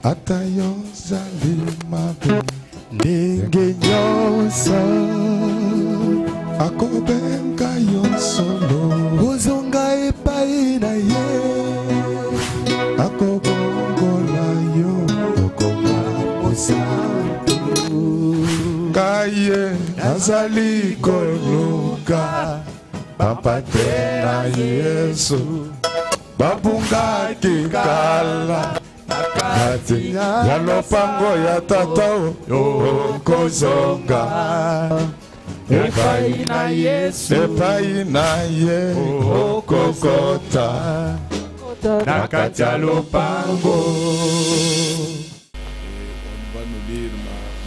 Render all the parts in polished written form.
Atayo zalimabe ndenge nyonso akobenga yo solo ozonga epai na ye akobongola yo okoma mosantu kaye nazali koluka papa te na Yesu babungaki kala Ati ya lopango ya tatao okozonga epai na Yesu epai na ye okokota na kati ya lopango. On va nous lire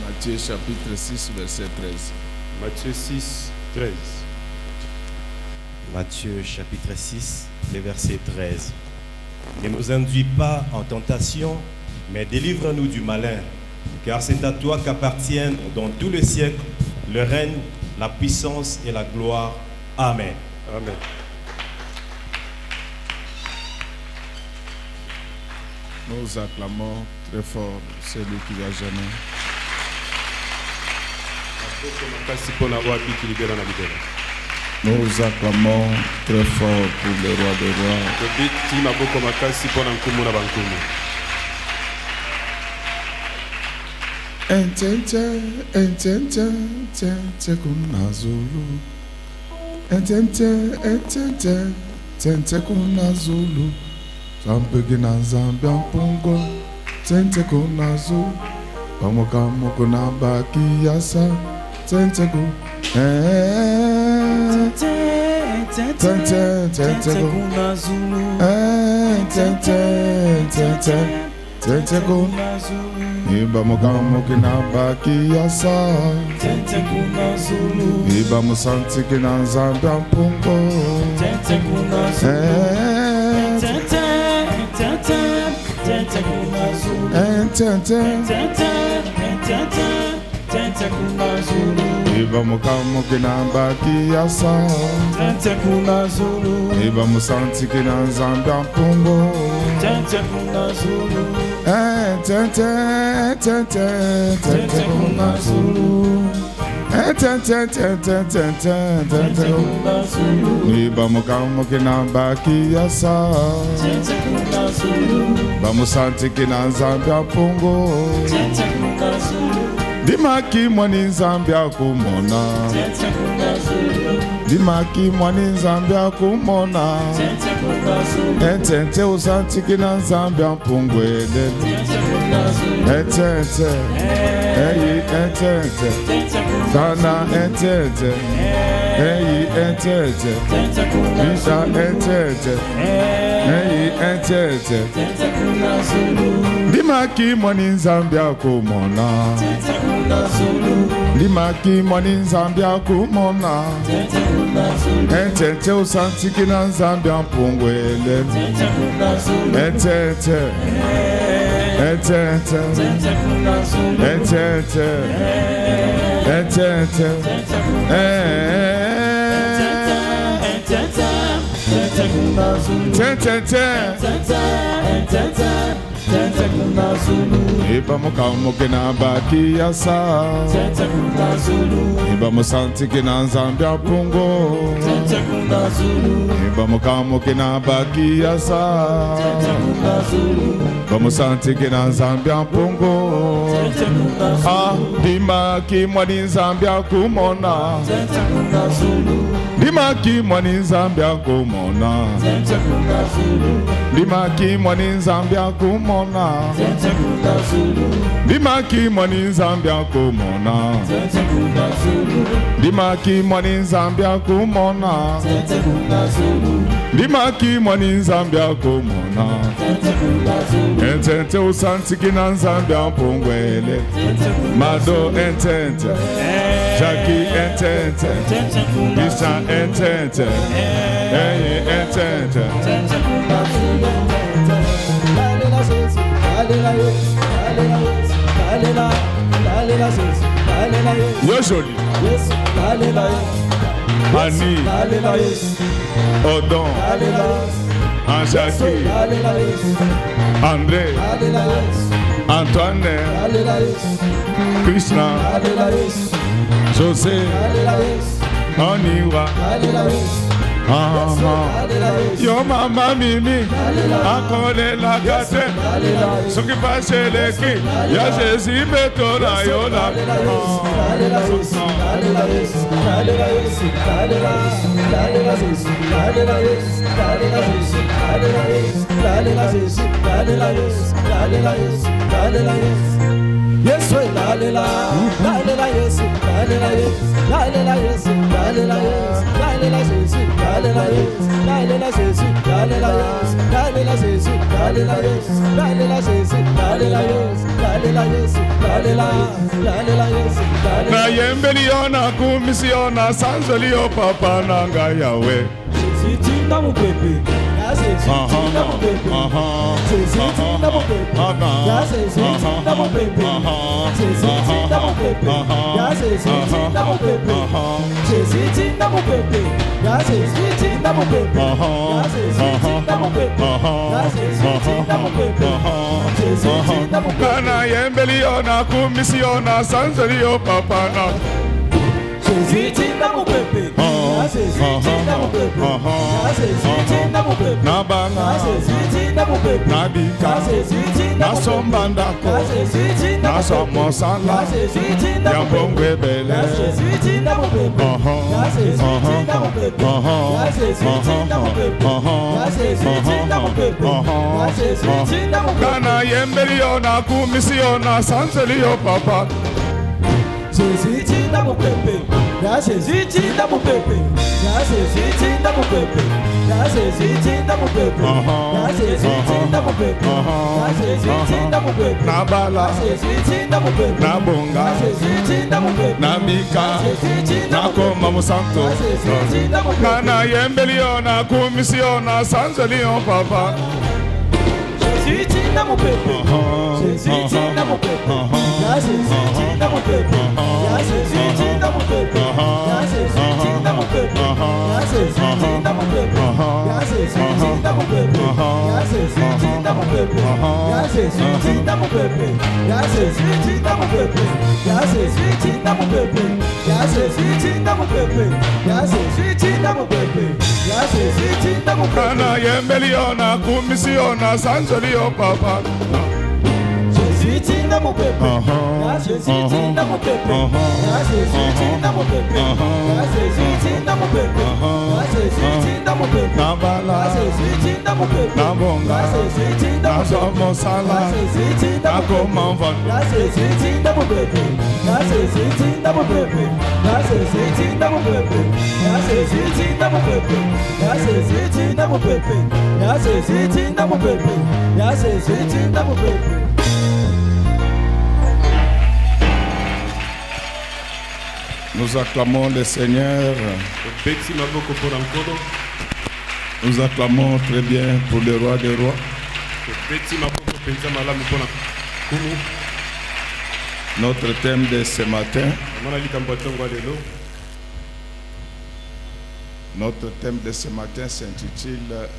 Matthieu chapitre 6 verset 13. Matthieu 6, 13. Matthieu chapitre 6, le verset 13. Ne nous induis pas en tentation, mais délivre-nous du malin, car c'est à toi qu'appartiennent dans tous les siècles le règne, la puissance et la gloire. Amen. Amen. Nous acclamons très fort celui qui va jamais. Nous acclamons très fort pour le roi des rois. Entente kuna Zulu. Entente kuna Zulu. Zampegi na Zambia mpungo. Tente kuna Zulu. Pamoka kuna baki yasa. Tente kuna Zulu. Tente kuna Zulu. Iba mukamo kina baki yasa. Tente kuna Zulu. Iba musanti kina Zambia mpungo. Tente kuna Zulu. Tente kuna Zulu. Tente kuna Zulu. Iba mukamo kina baki yasa. Tente kuna Zulu. Iba musanti kina Zambia mpungo. Tente kuna Zulu. Tente kuna Zulu. Tente kuna Zulu. Iba mukamo kina baki yasa. Tente kuna Zulu. Iba musanti kina Zambia mpungo. Tente kuna Zulu. Dimaki mwani Zambia kumona. Tente kuna Zulu. Dimaki mwani Zambia kumona. Tente kuna Zulu. Entente usanti kina Zambia mpungwele. Tente kuna Zulu. Entente. Eyi entente. Sana entente. Eyi entente. Misha entente. Eyi entente. Tente kuna Zulu. Dimaki mwani Zambia kumona. Tente kuna Zulu. Dimaki mwani Zambia kumona. Tente kuna Zulu. Entente usanti kina Zambia mpungwele. Tente kuna Zulu. Entente. Entente. Tente kuna Zulu. Entente. Entente. Tente kuna Zulu. Tente kuna Zulu. Iba mukamo kina baki yasa. Tente kuna Zulu. Iba musanti kina Zambia mpungo. Tente kuna Zulu. Iba mukamo kina baki yasa. Tente kuna Zulu. Iba musanti kina Zambia mpungo. Tente kuna Zulu. Dimaki mwani Zambia kumona. Tente kuna Zulu. Dimaki mwani Zambia kumona. Tente kuna Zulu. Dimaki mwani Zambia kumona. Tente kuna Zulu. Dimaki mwani Zambia kumona. Tente kuna Zulu. Dimaki mwani Zambia kumona. Tente kuna Zulu. Dimaki mwani Zambia kumona. Tente kuna Zulu. Entente usanti kina Zambia mpungwele. Mado entente. Jackie entente. Misha entente. Eyi entente. Tente kuna Zulu. Yo joli. Annie. Odon. Anjaki. André. Antoine, Krishna, José, Oniwa, yo mama Mimi, akole la gâte, ce qui passe les qui, ya Jésus Betola yola. Yes, we la la la, yes, la la yes, la la yes, la la yes, la la yes, la la yes, la la yes, la la yes, la la yes, la la yes, la la yes, la la yes, la yes, la yes. Na yembeliona kumisiona sanzolio papa nanga yawe. Sitinda mu pepe. Kana yembeliona kumisiona sanzolio papa na. Sitinda mu pepe. Na banga, na bika, na sombandako, na somosala, ya bongwe bele. Kana yembeliona kumisiona sanzelio papa. Siti na mupepe, ya siti na mupepe, ya siti na mupepe, ya siti na mupepe, ya siti na mupepe, ya siti na mupepe, na bala, siti na mupepe, na bonga, siti na mupepe, na mika, na koma musanto, kana yembeliona kumisiona sanzelion papa. Siti na mupepe, siti na mupepe, ya siti na mupepe, ya siti na mupepe, ya siti na mupepe, ya siti na mupepe, ya siti na mupepe, ya siti na mupepe, ya siti na mupepe, ya siti na mupepe, ya siti na mupepe, ya siti na mupepe, ya siti na mupepe, ya siti na mupepe. Kana yembeliona kumisiona sanzolio papa. Siti na mupepe, ya siti na mupepe, ya siti na mupepe, ya siti na mupepe, ya siti na mupepe, na bala, ya siti na mupepe, na bonga, ya siti na somosala, ya siti na komamba, ya siti na mupepe, ya siti na mupepe, ya siti na mupepe, ya siti na mupepe, ya siti na mupepe, ya siti na mupepe, ya siti na mupepe. Nous acclamons le Seigneur. Nous acclamons très bien pour le roi des rois. Notre thème de ce matin. Notre thème de ce matin s'intitule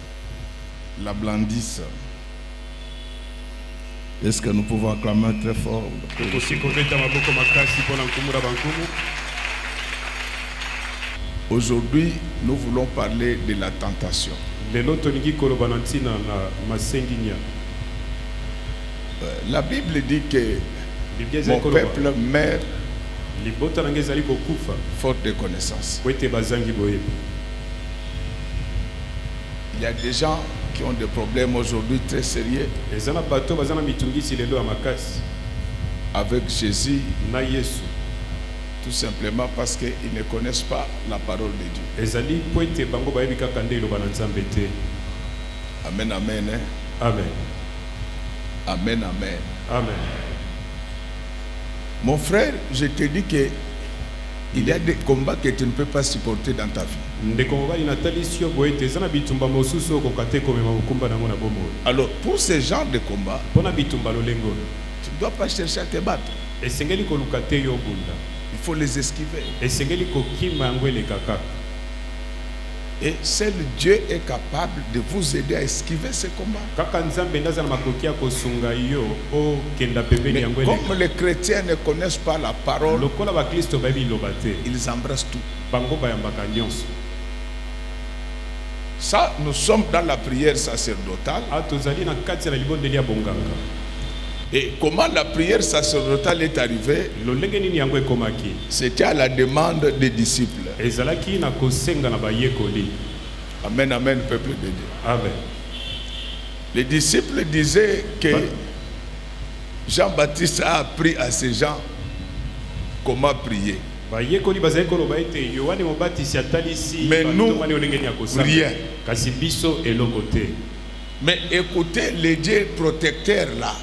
La Blandisse. Est-ce que nous pouvons acclamer très fort? Aujourd'hui, nous voulons parler de la tentation. La Bible dit que mon peuple meurt faute de connaissance. Il y a des gens qui ont des problèmes aujourd'hui très sérieux avec Jésus. Tout simplement parce qu'ils ne connaissent pas la parole de Dieu. Amen, amen. Hein? Amen. Amen, amen. Amen. Mon frère, je te dis que il y a des combats que tu ne peux pas supporter dans ta vie. Alors, pour ce genre de combat, tu ne dois pas chercher à te battre. Il faut les esquiver. Et seul Dieu est capable de vous aider à esquiver ces combats. Mais comme les chrétiens ne connaissent pas la parole, ils embrassent tout. Ça, nous sommes dans la prière sacerdotale. Et comment la prière sacerdotale est arrivée? C'était à la demande des disciples. Amen, amen, peuple de Dieu. Amen. Les disciples disaient que Jean-Baptiste a appris à ces gens comment prier. Mais nous, rien. Mais écoutez, les dieux protecteurs là,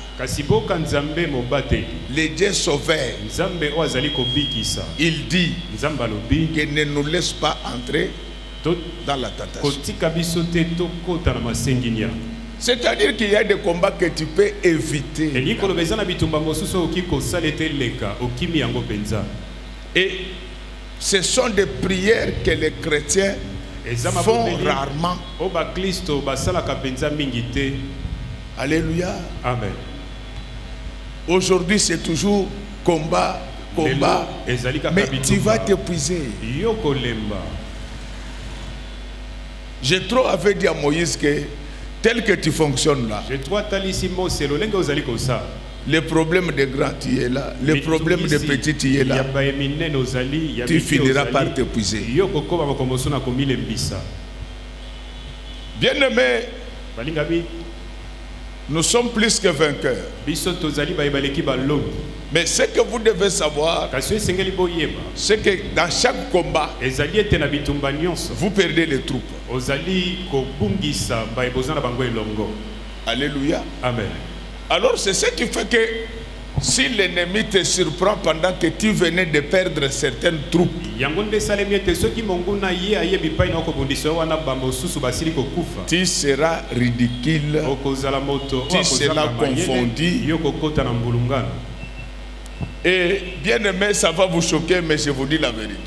les dieux sauveurs, il dit qu'il ne nous laisse pas entrer dans la tentation. C'est-à-dire qu'il y a des combats que tu peux éviter. Et ce sont des prières que les chrétiens font rarement. Alléluia. Amen. Aujourd'hui, c'est toujours combat, combat. Mais tu vas t'épuiser. J'ai trop avait dit à Moïse que tel que tu fonctionnes là, les problèmes des grands tu es là, les problèmes des petits tu es là, tu finiras par t'épuiser. Bien-aimés, nous sommes plus que vainqueurs. Mais ce que vous devez savoir, c'est que dans chaque combat, vous perdez les troupes. Alléluia. Amen. Alors c'est ce qui fait que si l'ennemi te surprend pendant que tu venais de perdre certaines troupes, tu seras ridicule, tu seras confondu. Et bien aimé, ça va vous choquer, mais je vous dis la vérité.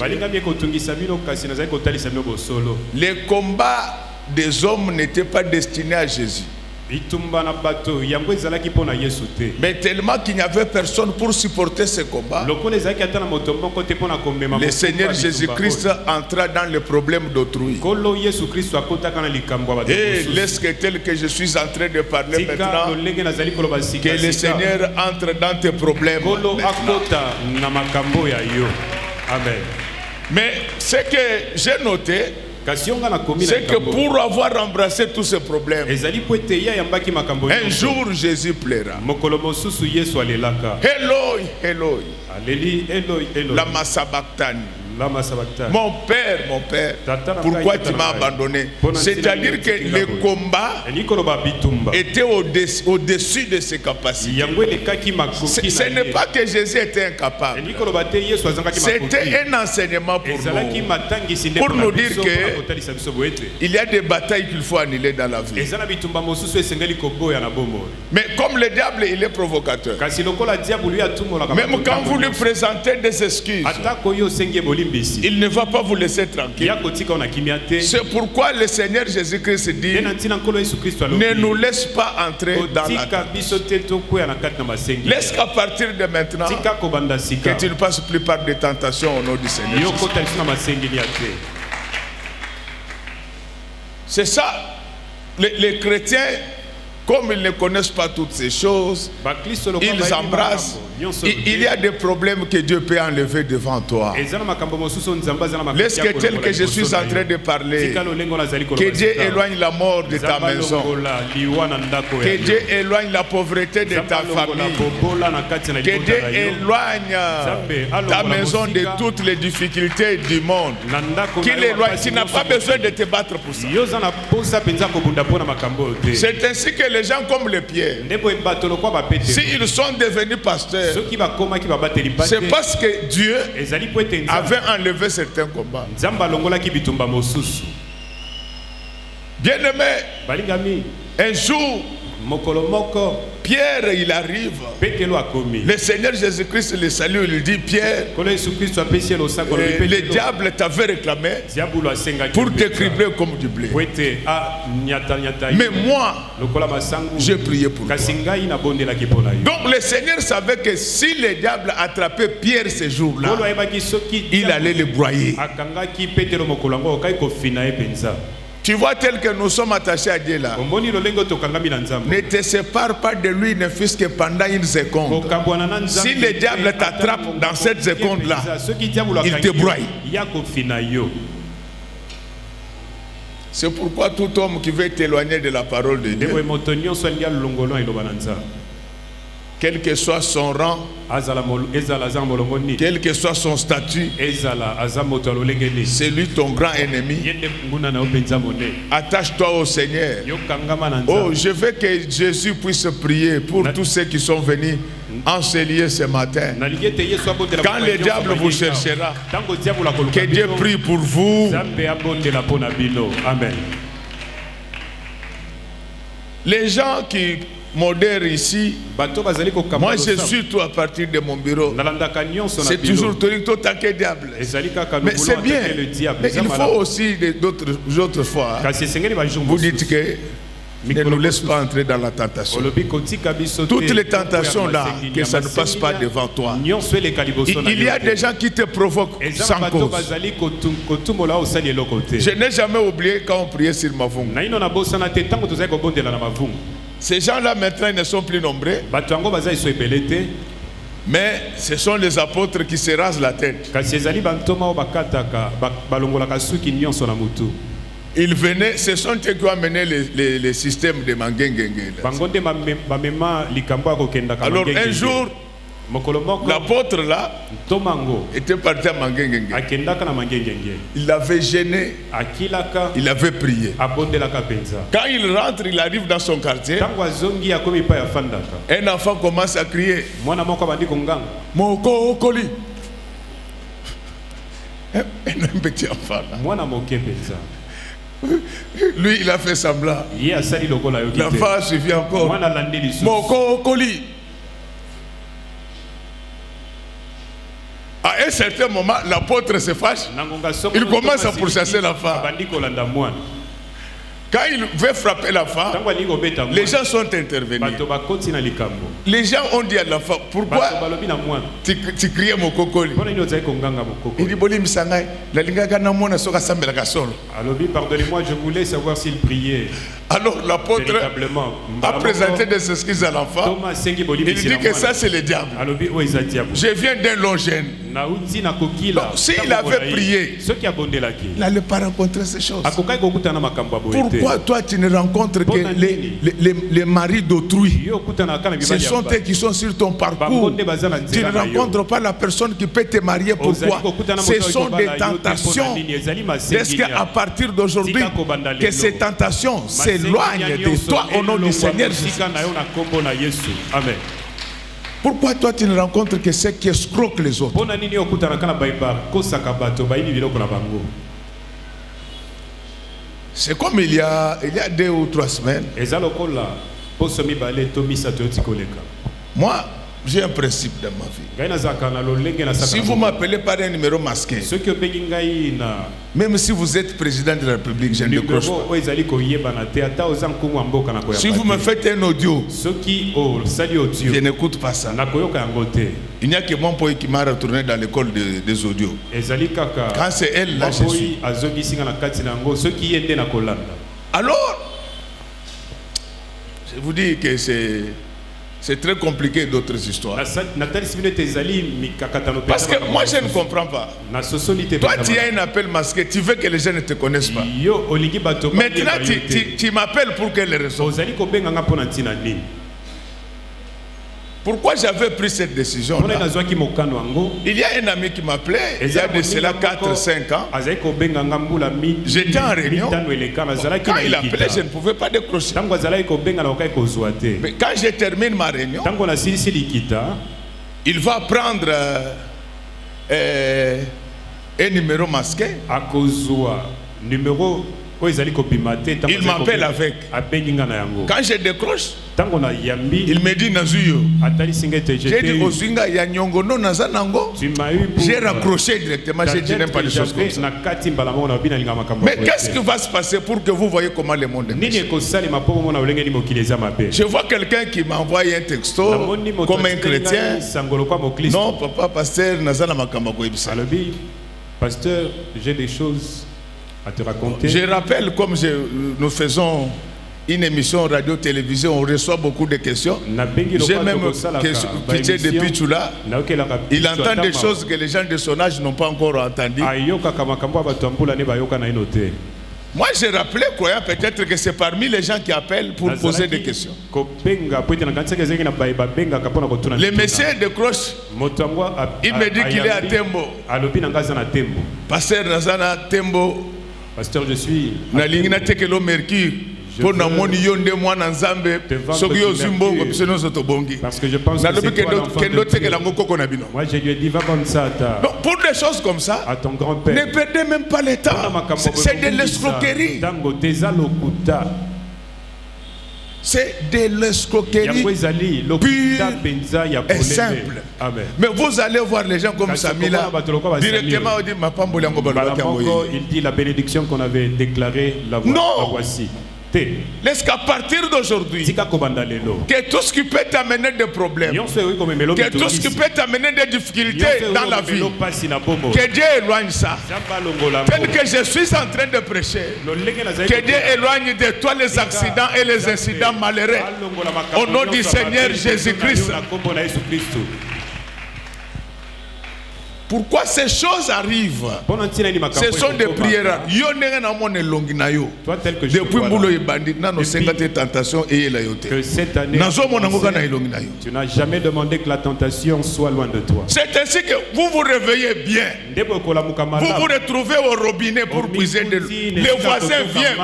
Les combats des hommes n'étaient pas destinés à Jésus. Mais tellement qu'il n'y avait personne pour supporter ce combat, le Seigneur Jésus-Christ entra dans le problème d'autrui. Et laisse que tel que je suis en train de parler maintenant, que le Seigneur entre dans tes problèmes. Amen. Mais ce que j'ai noté, c'est que pour avoir embrassé tous ces problèmes, un jour Jésus plaira. Eloi, Eloi, lama sabachthani. Mon père, pourquoi tu m'as abandonné? C'est-à-dire que le combat était au-dessus de ses capacités. Ce n'est pas que Jésus était incapable. C'était un enseignement pour nous dire qu'il y a des batailles qu'il faut annuler dans la vie. Mais comme le diable, il est provocateur. Même quand vous lui présentez des excuses, il ne va pas vous laisser tranquille. C'est pourquoi le Seigneur Jésus-Christ dit: ne nous laisse pas entrer dans la tentation. Laisse qu'à partir de maintenant, que tu ne passes plus par des tentations au nom du Seigneur. C'est ça, les chrétiens, comme ils ne connaissent pas toutes ces choses, ils embrassent. Il y a des problèmes que Dieu peut enlever devant toi. Laisse que tel que je suis en train de parler, que Dieu éloigne la mort de ta maison, que Dieu éloigne la pauvreté de ta famille, que Dieu éloigne ta maison de toutes les difficultés du monde, qu'il éloigne. Tu n'as pas besoin de te battre pour ça. C'est ainsi que les gens comme les Pierre, s'ils sont devenus pasteurs, c'est parce que Dieu avait enlevé certains combats. Bien-aimé, un jour, Pierre, il arrive. Le Seigneur Jésus-Christ le salue, il dit Pierre, le diable t'avait réclamé pour te cribler comme du blé. Mais moi, j'ai prié pour toi. Donc le Seigneur savait que si le diable attrapait Pierre ce jour-là, il allait le broyer. Tu vois, tel que nous sommes attachés à Dieu là, ne te sépare pas de lui, ne fût-ce que pendant une seconde. Si le diable t'attrape dans cette seconde-là, il te broye. C'est pourquoi tout homme qui veut t'éloigner de la parole de Dieu, quel que soit son rang, quel que soit son statut, c'est lui ton grand ennemi. Attache-toi au Seigneur. Oh, je veux que Jésus puisse prier pour tous ceux qui sont venus en ce lieu ce matin. Quand le diable vous cherchera, que Dieu prie pour vous. Les gens qui modèrent ici, moi je suis tout à partir de mon bureau. C'est toujours le diable. Mais c'est bien. Mais il faut aussi d'autres fois. Vous dites que ne nous laisse pas entrer dans la tentation. Toutes les tentations là, que ça ne passe pas devant toi. Il y a des gens qui te provoquent sans cause. Je n'ai jamais oublié quand on priait sur Mavung. Ces gens-là maintenant ils ne sont plus nombreux. Mais ce sont les apôtres qui se rasent la tête. Ils venaient, ce sont eux qui ont amené les systèmes de Mangengenge. Alors un jour, l'apôtre là était parti à Mangengenge. Il avait gêné, il avait prié. Quand il rentre, il arrive dans son quartier. Un enfant commence à crier Moko Okoli. Un petit enfant là. Lui il a fait semblant. L'enfant a suivi encore Moko Okoli. À un certain moment, l'apôtre se fâche. Il commence à pourchasser l'enfant. Quand il veut frapper l'enfant, les gens sont intervenus. Les gens ont dit à l'enfant, pourquoi tu criais mon cocoli? Il dit, pardonnez-moi, je voulais savoir s'il priait. Alors l'apôtre a présenté des excuses à l'enfant. Il dit que ça c'est le diable. Je viens d'un long jeûne. S'il avait prié, il n'allait pas rencontrer ces choses. Pourquoi toi tu ne rencontres que les maris d'autrui? Ce sont eux qui sont sur ton parcours. Tu ne rencontres pas la personne qui peut te marier. Pourquoi? Ce sont des tentations. Est-ce qu'à partir d'aujourd'hui, que ces tentations s'éloignent de toi au nom du Seigneur Jésus? Amen. Pourquoi toi tu ne rencontres que ceux qui escroquent les autres? C'est comme il y a 2 ou 3 semaines. Moi, j'ai un principe dans ma vie. Si vous m'appelez par un numéro masqué, même si vous êtes président de la République, je ne décroche pas. Si vous me faites un audio, je n'écoute pas ça. Il n'y a que mon père qui m'a retourné dans l'école des audios. Quand c'est elle, là je suis. Alors, je vous dis que c'est très compliqué d'autres histoires. Parce que moi je ne comprends pas. Toi tu as un appel masqué, tu veux que les gens ne te connaissent pas. Maintenant tu m'appelles pour quelle raison? Pourquoi j'avais pris cette décision là? Il y a un ami qui m'appelait il y a de cela 4-5 ans. J'étais en réunion. Quand il appelait, je ne pouvais pas décrocher. Mais quand je termine ma réunion, il va prendre un numéro masqué. Il m'appelle avec. Quand je décroche, il me dit Nazuyo. J'ai dit Ozinga Yanyongo no Nazanango. J'ai raccroché directement. J'ai dit n'aime pas les choses comme ça. Mais qu'est-ce qui va se passer pour que vous voyez comment le monde est? Je vois quelqu'un qui m'envoie un texto comme un chrétien. Non, papa, pasteur, Nazana Makambako Ibsa. Pasteur, j'ai des choses à te raconter. Je rappelle, comme nous faisons une émission radio-télévision, on reçoit beaucoup de questions. J'ai même pitié de Pichula. Il entend des choses que les gens de son âge n'ont pas encore entendues. Moi, j'ai rappelé, croyant peut-être que c'est parmi les gens qui appellent pour poser des questions. Le monsieur décroche. Il me dit qu'il est à Tembo. Pasteur Nazana Tembo. Pasteur, je suis. Nalingina tekelo mercure. Pour na moni yonde mwana nzambe. Sokiyo zimbongo piseno zotobongi. Parce que je pense que c'est toi l'enfant de Dieu. Moi, je lui ai dit va comme ça. Donc, pour des choses comme ça, à ton grand-père. Ne perdez même pas le temps. C'est de l'escroquerie. C'est de l'escroquerie pure et simple. Amen. Mais vous allez voir les gens comme Samila directement on dit ma il dit la bénédiction qu'on avait déclarée, la voici. Laisse qu'à partir d'aujourd'hui, que tout ce qui peut t'amener des problèmes, que tout ce qui peut t'amener des difficultés dans la vie, que Dieu éloigne ça. Tel que je suis en train de prêcher, que Dieu éloigne de toi les accidents et les incidents malheureux. Au nom du Seigneur Jésus-Christ. Pourquoi ces choses arrivent? Ce sont des prières. Toi, tel que je que cette année, tu n'as jamais demandé que la tentation soit loin de toi. C'est ainsi que vous vous réveillez bien. Vous vous retrouvez au robinet pour puiser de l'eau. Les voisins viennent.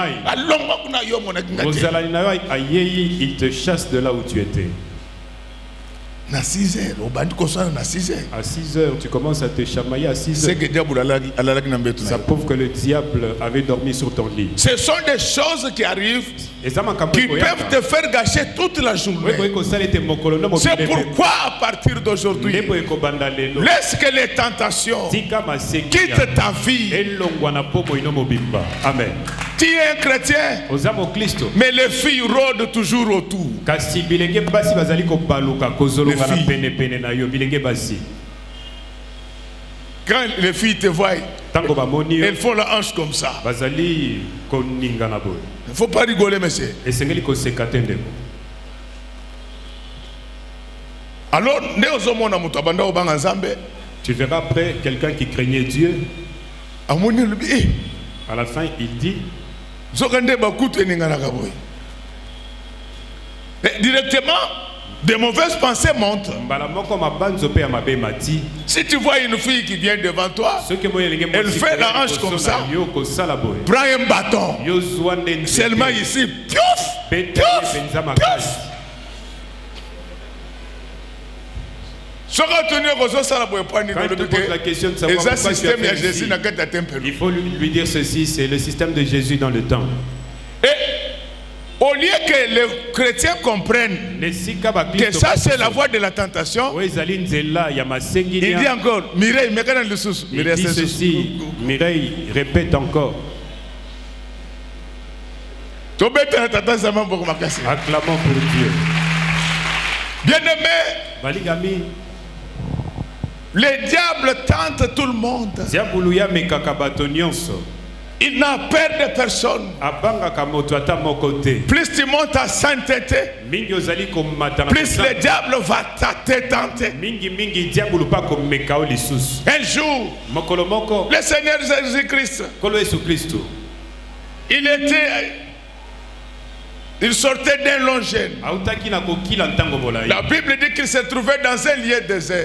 Il te chasse de là où tu étais. À 6 heures, à 6 heures, tu commences à te chamailler à 6 heures. Ça prouve que le diable avait dormi sur ton lit. Ce sont des choses qui arrivent qui peuvent te faire gâcher toute la journée. C'est pourquoi à partir d'aujourd'hui, laisse que les tentations quittent ta vie. Amen. Tu es un chrétien, mais les filles rôdent toujours autour. Quand les filles te voient, elles font la hanche comme ça. Il ne faut pas rigoler, monsieur. Alors, tu verras après quelqu'un qui craignait Dieu. À la fin, il dit directement, de mauvaises pensées montent. Si tu vois une fille qui vient devant toi, elle fait la hanche comme ça, prends un bâton, seulement ici, piouf, piouf, piouf. Il faut lui dire ceci, c'est le système de Jésus dans le temps. Et au lieu que les chrétiens comprennent que ça c'est la voie de la tentation, il dit encore, Mireille, il dit ceci, Mireille, répète encore. Acclamons pour Dieu. Bien-aimé, le diable tente tout le monde. Il n'a peur de personne. Plus tu montes à sainteté, plus le diable va te tenter. Un jour, le Seigneur Jésus-Christ, il sortait d'un long jeûne. La Bible dit qu'il se trouvait dans un lieu désert.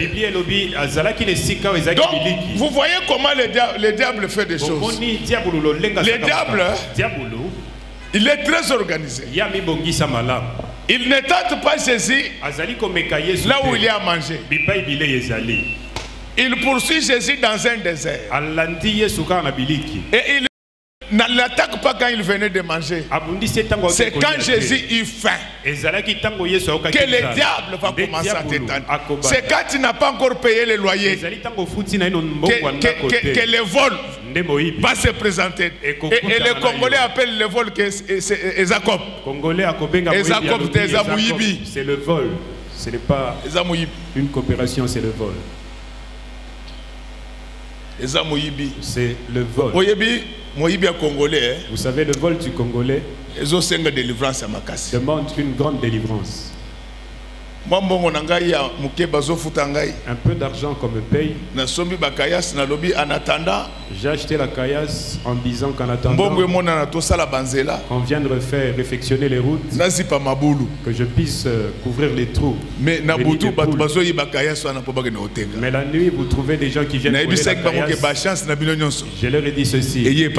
Donc, vous voyez comment le diable fait des choses. Le diable, il est très organisé. Il ne tente pas Jésus là où il y a à manger. Il poursuit Jésus dans un désert. Et il l'attaque pas quand il venait de manger. C'est quand Jésus eut faim que le diable va commencer à t'étendre. C'est quand tu n'as pas encore payé le loyer que le vol va se présenter. Et les Congolais appellent le vol que c'est Jacob. C'est le vol. Ce n'est pas une coopération, c'est le vol. C'est le vol. Vous savez, le vol du Congolais demande une grande délivrance. Un peu d'argent qu'on me paye. J'ai acheté la caillasse en disant qu'en attendant qu'on vient de refaire réfectionner les routes, que je puisse couvrir les trous. Mais la nuit, vous trouvez des gens qui viennent voler la caillasse. Je leur ai dit ceci: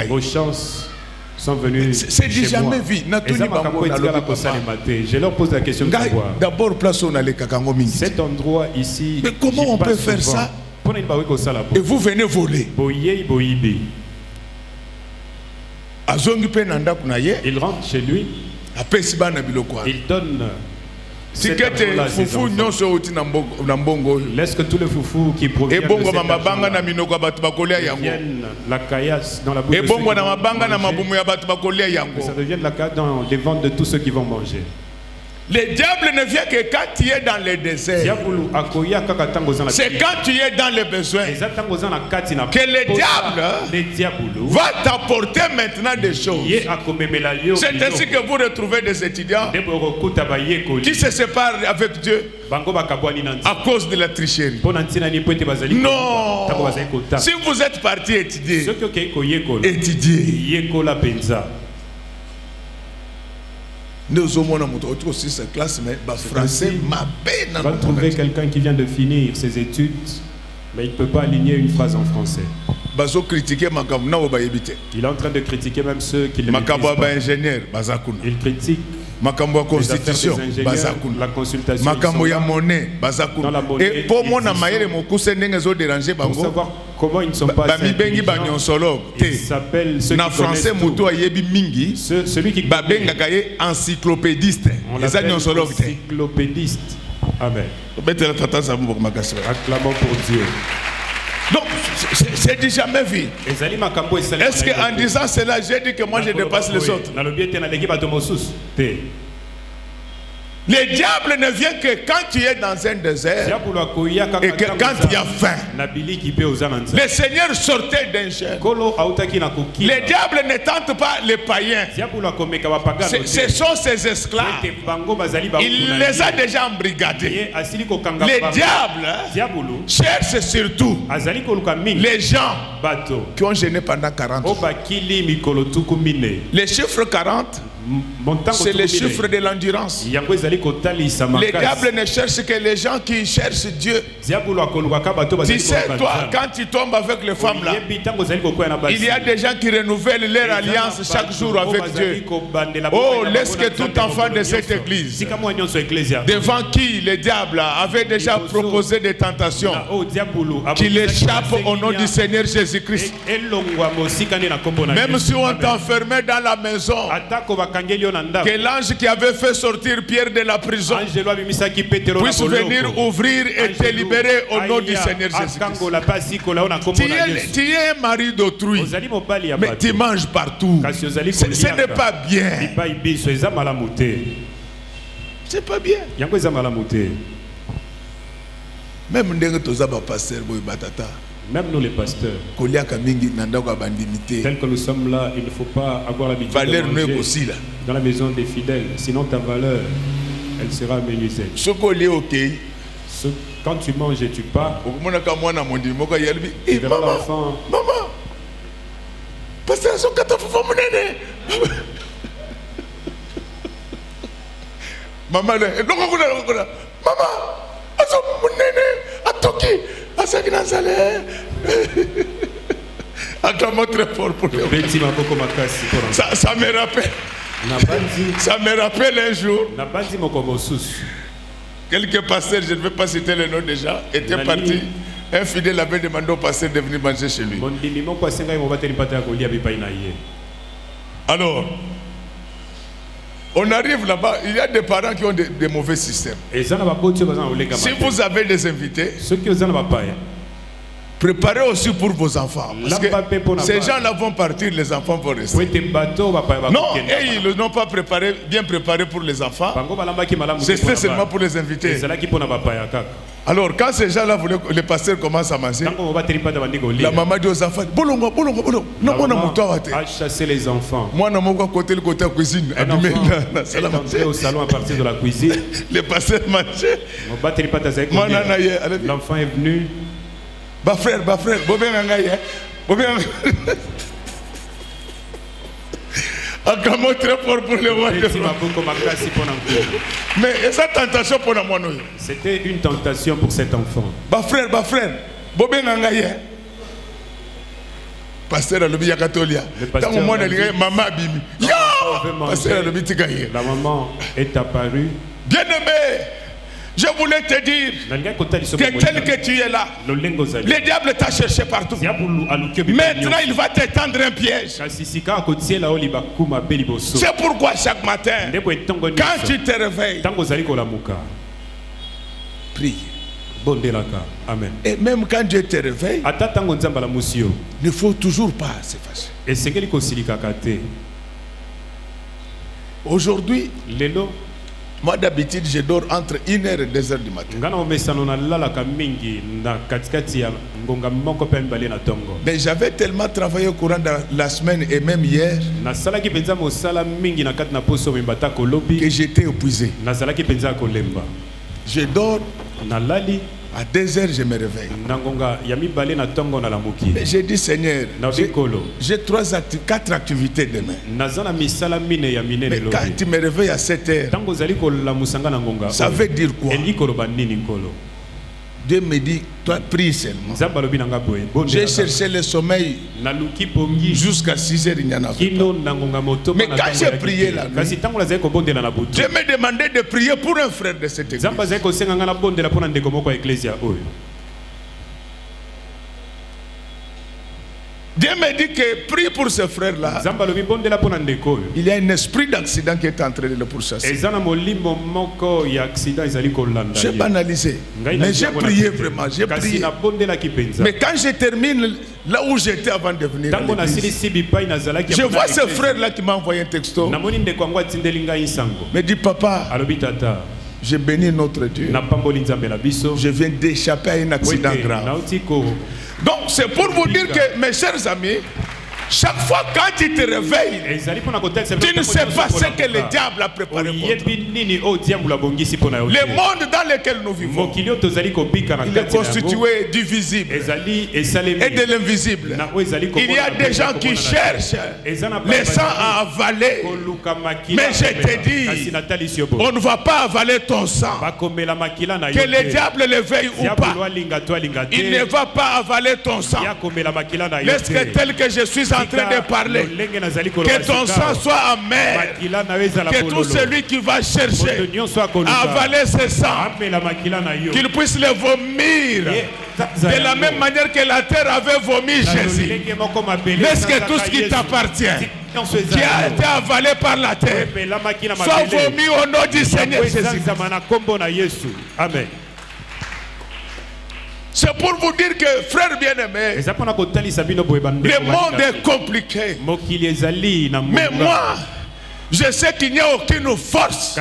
vos chances sont venus chez moi. Je leur pose la question de savoir, cet endroit ici, mais comment on peut faire ça et vous venez voler? Il rentre chez lui, il donne laisse que tous les foufous qui proviennent de la caillasse dans la bouche de ceux qui vont manger, que ça devienne la caillasse dans les ventes de tous ceux qui vont manger. Le diable ne vient que quand tu es dans le désert. C'est quand tu es dans le besoin que le diable va t'apporter maintenant des choses. C'est ainsi que vous retrouvez des étudiants qui se séparent avec Dieu à cause de la tricherie. Non. Si vous êtes parti étudier, étudiez. Nous avons classe, mais français va trouver quelqu'un qui vient de finir ses études, mais il ne peut pas aligner une phrase en français. Il est en train de critiquer même ceux qui le maîtrisent pas. Il critique la constitution, la consultation, dans la monnaie. et pour moi, pour savoir comment ils ne sont pas assez intelligents, il s'appelle ceux qui connaissent tout. Celui qui connaît, encyclopédiste. On l'appelle encyclopédiste. Amen. Acclamons pour Dieu. Donc, c'est du jamais vu. Est-ce qu'en disant cela, j'ai dit que moi je dépasse les autres? Le diable ne vient que quand tu es dans un désert et que quand il y a faim. Le Seigneur sortait d'un jeûne. Le diable ne tente pas les païens. Ce sont ses esclaves. Il les a déjà embrigadés. Le diable cherche surtout les gens qui ont gêné pendant 40 ans. Les chiffres 40, c'est le chiffre de l'endurance. Le diable ne cherche que les gens qui cherchent Dieu. Tu sais, toi, quand tu tombes avec les femmes là, il y a des gens qui renouvellent leur alliance chaque jour avec Dieu. Oh, laisse que tout enfant de cette église, devant qui le diable avait déjà proposé des tentations, qu'il échappe au nom du Seigneur Jésus-Christ. Même si on t'enfermait dans la maison, que l'ange qui avait fait sortir Pierre de la prison puisse venir ouvrir et te libérer au nom du Seigneur Jésus-Christ. Tu es un mari d'autrui, mais tu manges partout. Ce n'est pas bien. C'est pas bien. Même nous les pasteurs, tels que nous sommes là, il ne faut pas avoir l'habitude de manger dans la maison des fidèles, sinon ta valeur, elle sera amenuisée. Quand tu manges et tu pars, tu verras l'enfant. Maman, pasteur, maman, acclamons très fort pour lui. Ça me rappelle. Ça me rappelle un jour. Quelques pasteurs, je ne vais pas citer le nom déjà, étaient partis Un fidèle avait demandé au pasteur de venir manger chez lui. Alors, on arrive là-bas, il y a des parents qui ont des mauvais systèmes. Si vous avez des invités, préparez aussi pour vos enfants. Parce que ces gens-là vont partir, les enfants vont rester. Non, et ils n'ont pas bien préparé pour les enfants. C'était seulement pour les invités. Alors, quand ces gens-là voulaient, les pasteurs commencent à manger, la maman dit aux enfants, bolongo, bolongo, bolongo. Non, on a mon toit. À chasser les enfants. Moi, on a côté le côté cuisine. Un enfant est entré au salon à partir de la cuisine. Les pasteurs mangeaient. L'enfant est venu. Bah frère, acclamons très fort pour le roi. Mais cette tentation pour moi, c'était une tentation pour cet enfant. Bah frère, pasteur Alobi Yakatolia. Tant au moins maman Bimi. Pasteur Alobi Tigaye. La maman est apparue. Bien aimé. Je voulais te dire que tel que tu es là, le diable t'a cherché partout. Maintenant, il va t'étendre un piège. C'est pourquoi chaque matin, quand tu te réveilles, prie. Amen. Et même quand Dieu te réveille, il ne faut toujours pas se fâcher. Aujourd'hui, moi d'habitude je dors entre 1h et 2h du matin. Mais j'avais tellement travaillé au courant de la semaine et même hier que j'étais épuisé. Je dors. À 2h, je me réveille. Et j'ai dit, Seigneur, j'ai 4 activités demain. Mais quand tu me réveilles à 7h, ça veut dire quoi? Dieu me dit, toi prie seulement. J'ai cherché le sommeil jusqu'à 6h, il n'y en a pas. Mais quand j'ai prié la nuit, Dieu me demandait de prier pour un frère de cette église. Dieu me dit que prie pour ce frère-là. Il y a un esprit d'accident qui est en train de le pourchasser. J'ai banalisé. Mais j'ai prié vraiment. J'ai prié. Mais quand je termine là où j'étais avant de venir, je vois ce frère-là qui m'a envoyé un texto. Me dit, papa, je bénis notre Dieu. Je viens d'échapper à un accident grave. Donc c'est pour vous dire que, mes chers amis, chaque fois quand tu te réveilles, tu ne sais pas ce que le diable a préparé pour toi. Le monde dans lequel nous vivons, il est constitué du visible et de l'invisible. Il y a des gens qui cherchent les sangs à avaler. Mais je te dis, on ne va pas avaler ton sang. Que le diable le veuille ou pas, il ne va pas avaler ton sang. Laisse-que tel que je suis en train de parler, que ton sang soit amer, que tout celui qui va chercher à avaler ce sang, qu'il puisse le vomir de la même manière que la terre avait vomi Jésus. Laisse-que tout ce qui t'appartient, qui a été avalé par la terre, soit vomi au nom du Seigneur Jésus. Amen. C'est pour vous dire que, frère bien-aimé, le monde est compliqué. Mais moi, je sais qu'il n'y a aucune force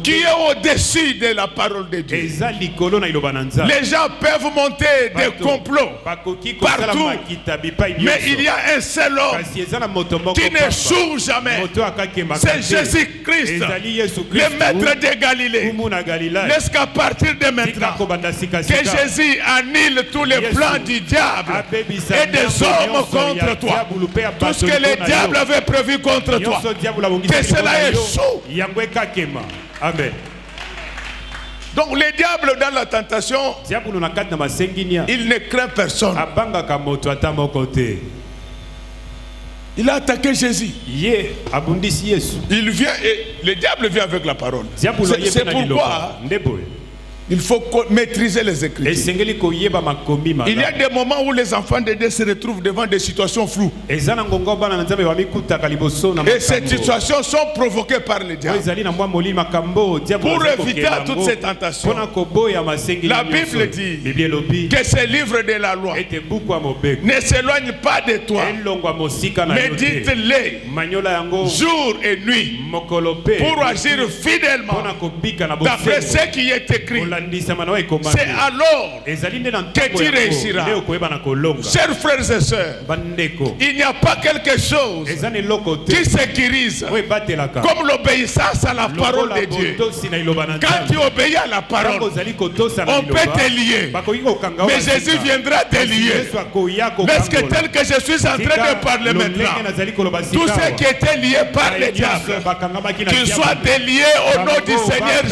qui est au-dessus de la parole de Dieu. Les gens peuvent monter des complots partout, mais il y a un seul homme qui n'échoue jamais. C'est Jésus-Christ, le maître de Galilée. Laisse qu'à partir de maintenant, que Jésus annule tous les plans du diable et des hommes contre toi. Tout ce que le diable avait prévu contre toi, que cela échoue. Amen. Donc le diable dans la tentation, il ne craint personne. Il a attaqué Jésus. Il vient et le diable vient avec la parole. C'est pourquoi Il faut maîtriser les Écritures. Il y a des moments où les enfants de Dieu se retrouvent devant des situations floues. Et ces situations sont provoquées par le diable. Pour éviter à toute cette tentation, la Bible dit que ces livres de la loi ne s'éloignent pas de toi. Médite-les jour et nuit pour agir fidèlement d'après ce qui est écrit. C'est alors que tu réussiras. Chers frères et sœurs, il n'y a pas quelque chose qui sécurise comme l'obéissance à la parole de Dieu. Quand tu obéis à la parole, on peut te lier. Mais Jésus viendra te lier. Parce que tel que je suis en train de parler maintenant, tout ce qui était lié par le diable, qu'il soit délié au nom du Seigneur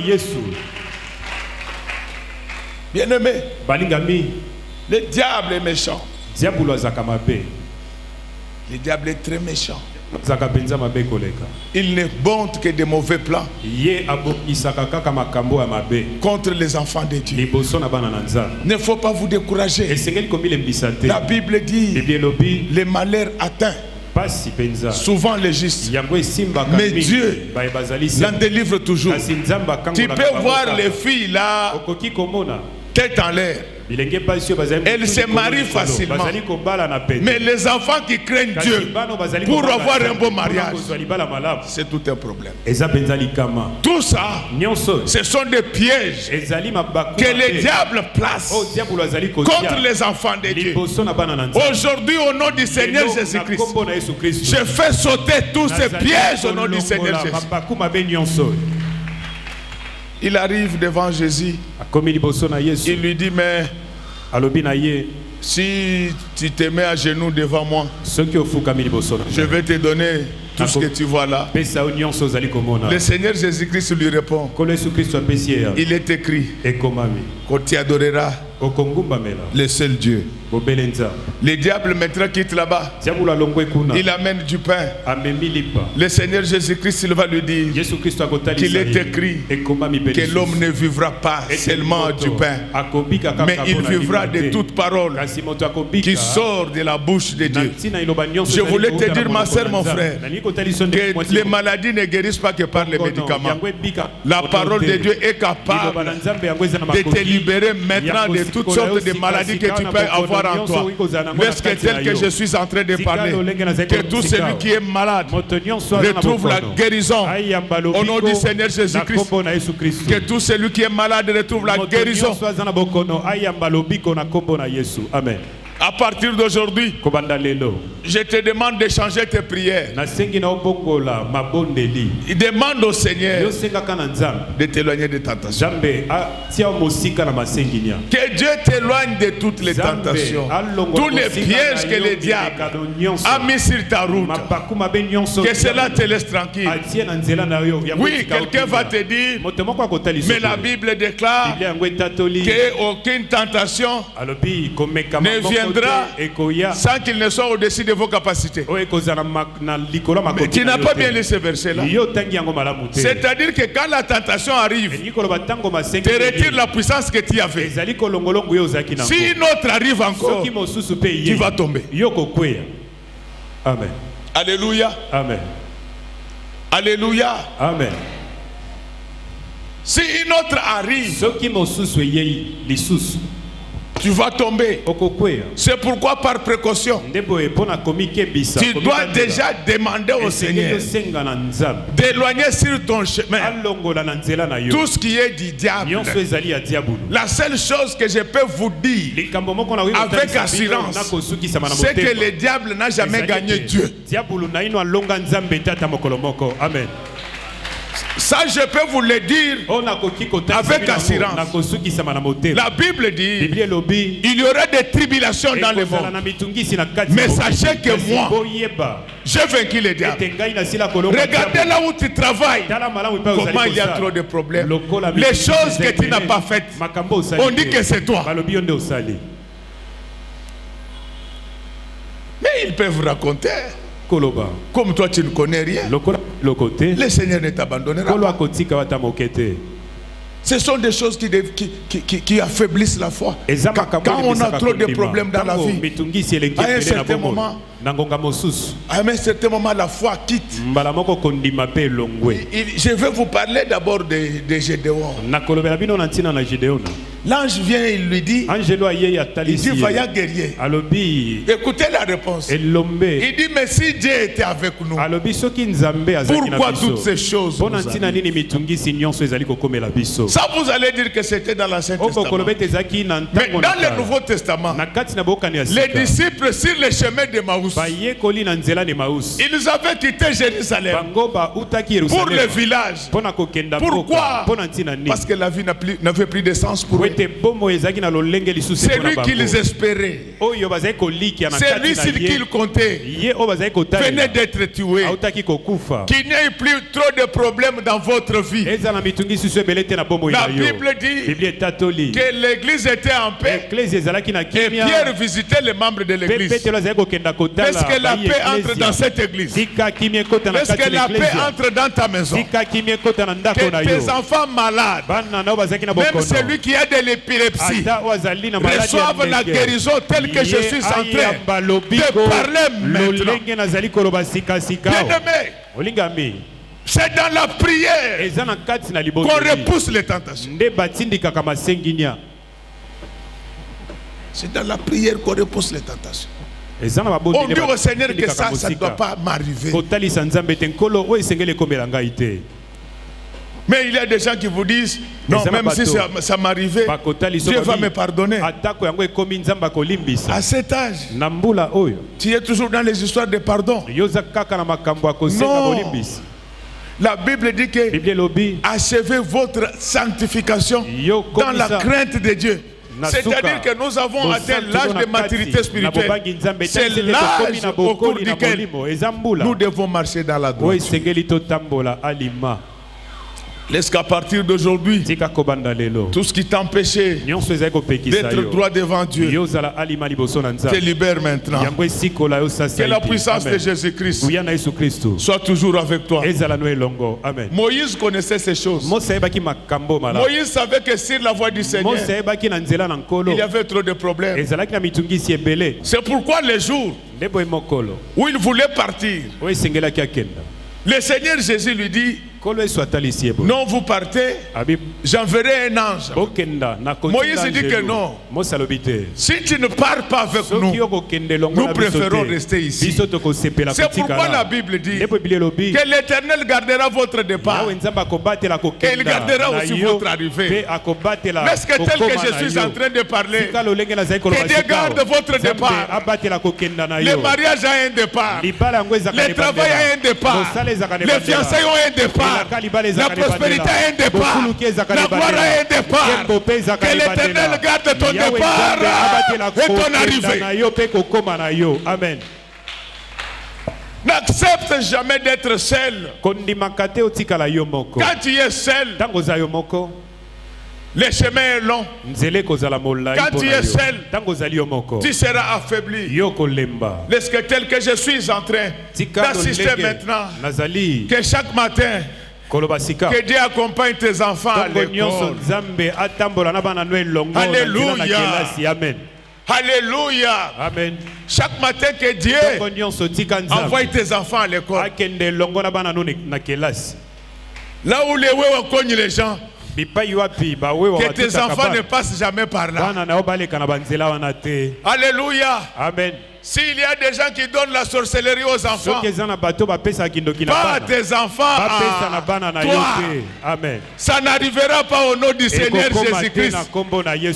Jésus. Bien-aimé, le diable est méchant. Le diable est très méchant. Il ne montre que des mauvais plans contre les enfants de Dieu. Il ne faut pas vous décourager. La Bible dit les malheurs atteints souvent les justes, mais Dieu l'en délivre toujours. Tu peux voir les filles là, tête en l'air. Elles se marient facilement. Mais les enfants qui craignent Dieu pour avoir un bon mariage, c'est tout un problème. Tout ça, ce sont des pièges que le diable place contre les enfants de Dieu. Aujourd'hui, au nom du Seigneur Jésus-Christ, je fais sauter tous ces pièges au nom du Seigneur Jésus. Il arrive devant Jésus. Il lui dit, mais si tu te mets à genoux devant moi, je vais te donner tout ce que tu vois là. Le Seigneur Jésus-Christ lui répond, il est écrit qu'on t'y adorera le seul Dieu. Le diable maintenant quitte là-bas. Il amène du pain. Le Seigneur Jésus-Christ il va lui dire qu'il est écrit que l'homme ne vivra pas seulement du pain, mais il vivra de toute parole qui sort de la bouche de Dieu. Je voulais te dire, ma soeur, mon frère, que les maladies ne guérissent pas que par les médicaments. La parole de Dieu est capable de te libérer maintenant de toutes sortes de maladies que tu peux avoir en toi. Parce que tel que je suis en train de parler, que tout celui qui est malade retrouve la guérison au nom du Seigneur Jésus-Christ. Que tout celui qui est malade retrouve la guérison. Amen. À partir d'aujourd'hui, je te demande de changer tes prières. Il demande au Seigneur de t'éloigner des tentations. Que Dieu t'éloigne de toutes les tentations, tous les pièges que le diable a mis sur ta route. Que cela te laisse tranquille. Oui, quelqu'un va te dire, mais la Bible déclare qu'aucune tentation ne viendra sans qu'il ne soit au-dessus de vos capacités. Mais tu n'as pas bien lu ce verset-là. C'est-à-dire que quand la tentation arrive, tu retires la puissance que tu avais. Si une autre arrive encore, tu vas tomber. Amen. Alléluia. Amen. Alléluia. Amen. Si une autre arrive, tu vas tomber. C'est pourquoi par précaution, tu dois déjà demander au Seigneur d'éloigner sur ton chemin tout ce qui est du diable. La seule chose que je peux vous dire avec assurance, c'est que le diable n'a jamais gagné Dieu. Amen. Ça, je peux vous le dire avec assurance. La Bible dit il y aura des tribulations dans le monde. Mais sachez que moi, j'ai vaincu le diable. Regardez là où tu travailles. Comment il y a trop de problèmes. Les choses que tu n'as pas faites, on dit que c'est toi. Mais ils peuvent raconter. Comme toi tu ne connais rien, le Seigneur ne t'abandonnera pas. Ce sont des choses qui affaiblissent la foi. Quand on a trop de problèmes dans la vie, à un certain moment, la foi quitte. Je vais vous parler d'abord de Gédéon. L'ange vient et il lui dit, vaillant guerrier. Écoutez la réponse. Il dit, mais si Dieu était avec nous, pourquoi toutes ces choses? Ça, vous allez dire que c'était dans l'Ancien Testament. Mais dans le Nouveau Testament, les disciples sur le chemin de Maús, ils avaient quitté Jérusalem pour le village. Pourquoi? Parce que la vie n'avait plus de sens pour eux. C'est lui qu'ils espéraient. C'est lui sur qui ils comptaient. Venait d'être tué. Qu'il n'y ait plus trop de problèmes dans votre vie. La Bible dit que l'église était en paix et Pierre visitait les membres de l'église. Est-ce que la paix entre dans cette église? Est-ce que la paix entre dans ta maison? Que tes enfants malades, même celui qui a de l'épilepsie, reçoivent la guérison telle que je suis en train de parler maintenant. Bien-aimé, c'est dans la prière qu'on repousse les tentations. C'est dans la prière qu'on repousse les tentations. On dit au Seigneur que ça ne doit pas m'arriver. Mais il y a des gens qui vous disent, non, même si ça m'arrivait, Dieu va me pardonner. À cet âge, tu es toujours dans les histoires de pardon. Non. La Bible dit que achevez votre sanctification dans la crainte de Dieu. C'est-à-dire que nous avons atteint l'âge de maturité spirituelle. C'est l'âge au cours duquel nous devons marcher dans la droite. Laisse qu'à partir d'aujourd'hui, tout ce qui t'empêchait d'être droit devant Dieu te libère maintenant. Que la puissance de Jésus-Christ soit toujours avec toi. Moïse connaissait ces choses. Moïse savait que sur la voie du Seigneur, il y avait trop de problèmes. C'est pourquoi les jours où il voulait partir, le Seigneur Jésus lui dit, non, vous partez, j'enverrai un ange. Moïse dit que non. Si tu ne pars pas avec nous, nous préférons rester ici. C'est pourquoi la Bible dit que l'Éternel gardera votre départ et il gardera aussi votre arrivée. Mais est-ce que tel que je suis en train de parler, que Dieu garde votre départ? Le mariage a un départ, le travail a un départ, les fiançailles ont un départ. La prospérité a un départ. La gloire a un départ. Que l'Éternel garde ton départ et ton arrivée. Amen. N'accepte jamais d'être seul. Quand tu es seul, le chemin est long. Quand tu es seul, tu seras affaibli. Est-ce que tel que je suis en train d'assister maintenant, que chaque matin, que Dieu accompagne tes enfants à l'école. Alléluia. Amen. Alléluia. Amen. Chaque matin que Dieu envoie tes enfants à l'école. Là où les wewa cognent les gens, que tes enfants ne passent jamais par là. Alléluia. Amen. S'il y a des gens qui donnent la sorcellerie aux enfants, pas à tes enfants, à toi. Amen. Ça n'arrivera pas au nom du Seigneur Jésus-Christ.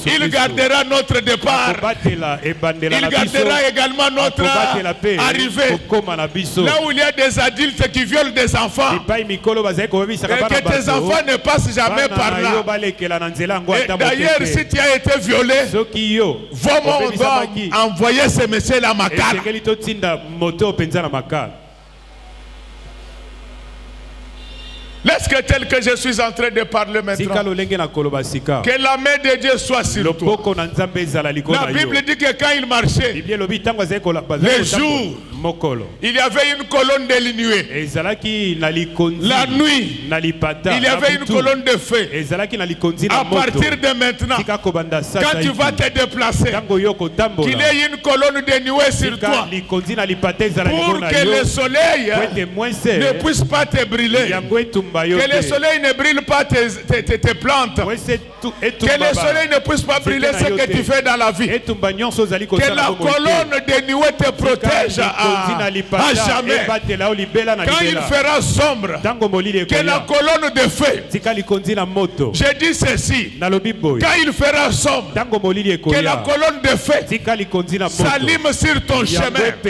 Il gardera notre départ. Il gardera également notre arrivée. Là où il y a des adultes qui violent des enfants, et que tes enfants ne passent jamais par là. Et d'ailleurs, si tu as été violé, vraiment on doit envoyer ce message à Makar. Laisse que tel que je suis en train de parler maintenant, que la main de Dieu soit sur toi. La Bible dit que quand il marchait, les jours il y avait une colonne de nuée. La nuit, il y avait une colonne de feu. À partir de maintenant, quand tu vas te déplacer, qu'il y ait une colonne de nuée sur toi pour que le soleil ne puisse pas te brûler, que le soleil ne brûle pas tes plantes, que le soleil ne puisse pas brûler ce que tu fais dans la vie, que la colonne de nuée te protège à jamais. Quand il fera sombre, que la colonne de feu, j'ai dit ceci, quand il fera sombre, que la colonne de feu s'allume sur ton chemin, que